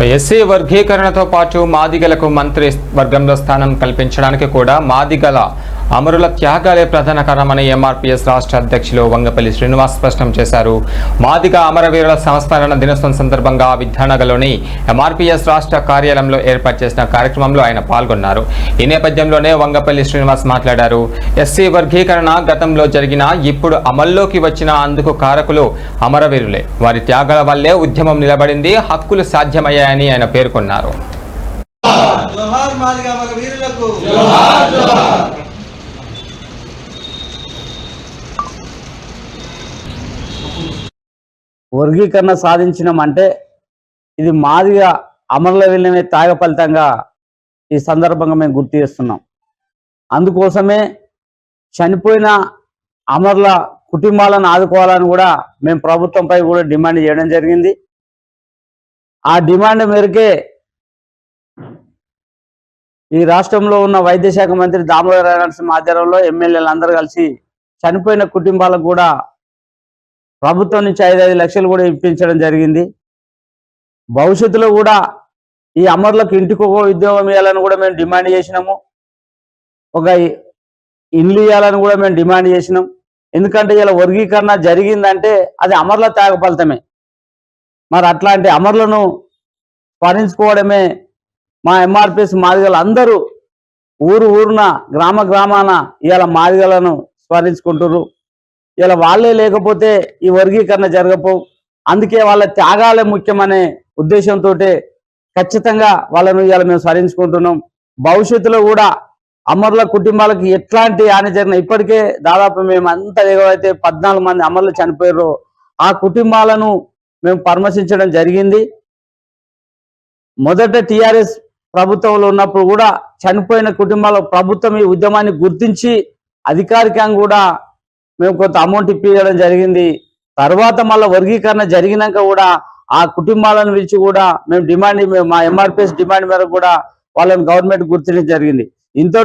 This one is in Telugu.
ఎస్సీ వర్గీకరణతో పాటు మాదిగలకు మంత్రి వర్గంలో స్థానం కల్పించడానికి కూడా మాదిగల అమరుల త్యాగాలే ప్రధాన కారణమని ఎంఆర్పీఎస్ రాష్ట్ర అధ్యక్షులు వంగపల్లి శ్రీనివాస్ స్పష్టం చేశారు. మాదిగ అమరవీరుల సంస్మరణ దినోత్సవం సందర్భంగా విద్యానగర్లోని ఎంఆర్పీఎస్ రాష్ట్ర కార్యాలయంలో ఏర్పాటు చేసిన కార్యక్రమంలో ఆయన పాల్గొన్నారు. ఈ నేపథ్యంలోనే వంగపల్లి శ్రీనివాస్ మాట్లాడారు. ఎస్సీ వర్గీకరణ గతంలో జరిగిన, ఇప్పుడు అమల్లోకి వచ్చిన అందుకు కారకులు అమరవీరులే. వారి త్యాగాల వల్లే ఉద్యమం నిలబడింది, హక్కులు సాధ్యమయ్యాయని ఆయన పేర్కొన్నారు. వర్గీకరణ సాధించినామంటే ఇది మాదిగా అమరుల వెళ్ళమే త్యాగ ఫలితంగా ఈ సందర్భంగా మేము గుర్తు చేస్తున్నాం. అందుకోసమే చనిపోయిన అమరుల కుటుంబాలను ఆదుకోవాలని కూడా మేము ప్రభుత్వంపై కూడా డిమాండ్ చేయడం జరిగింది. ఆ డిమాండ్ మేరకే ఈ రాష్ట్రంలో ఉన్న వైద్య శాఖ మంత్రి దామోదర నరసింహ ఆధ్వర్యంలో ఎమ్మెల్యేలు అందరూ కలిసి చనిపోయిన కుటుంబాలకు కూడా ప్రభుత్వం నుంచి 5 లక్షలు కూడా ఇప్పించడం జరిగింది. భవిష్యత్తులో కూడా ఈ అమరులకు ఇంటికొక ఉద్యోగం ఇవ్వాలని కూడా మేము డిమాండ్ చేసినాము. ఒక ఇల్లు ఇవ్వాలని కూడా మేము డిమాండ్ చేసినాం. ఎందుకంటే ఇలా వర్గీకరణ జరిగిందంటే అది అమరుల త్యాగ ఫలితమే. మరి అట్లాంటి అమరులను స్మరించుకోవడమే మా ఎంఆర్పీఎస్ మాదిగలు అందరూ ఊరున గ్రామాన ఇవాళ మాదిగలను స్మరించుకుంటున్నారు. ఇలా వాళ్ళే లేకపోతే ఈ వర్గీకరణ జరగపోవు. అందుకే వాళ్ళ త్యాగాలే ముఖ్యమనే ఉద్దేశంతో ఖచ్చితంగా వాళ్ళను ఇవాళ మేము స్మరించుకుంటున్నాం. భవిష్యత్తులో కూడా అమరుల కుటుంబాలకు ఎట్లాంటి హాని జరిగిన, ఇప్పటికే దాదాపు మేము అంతా ఏవైతే 14 మంది అమరులు చనిపోయారో ఆ కుటుంబాలను మేము పరామర్శించడం జరిగింది. మొదట టీఆర్ఎస్ ప్రభుత్వంలో ఉన్నప్పుడు కూడా చనిపోయిన కుటుంబాల ప్రభుత్వం ఈ ఉద్యమాన్ని గుర్తించి అధికారికంగా కూడా మేము కొంత అమౌంట్ ఇప్పించడం జరిగింది. తర్వాత మళ్ళీ వర్గీకరణ జరిగినాక కూడా ఆ కుటుంబాలను పిలిచి కూడా మేము మా ఎంఆర్పీఎస్ డిమాండ్ మేరకు కూడా వాళ్ళని గవర్నమెంట్ గుర్తించడం జరిగింది. ఇంత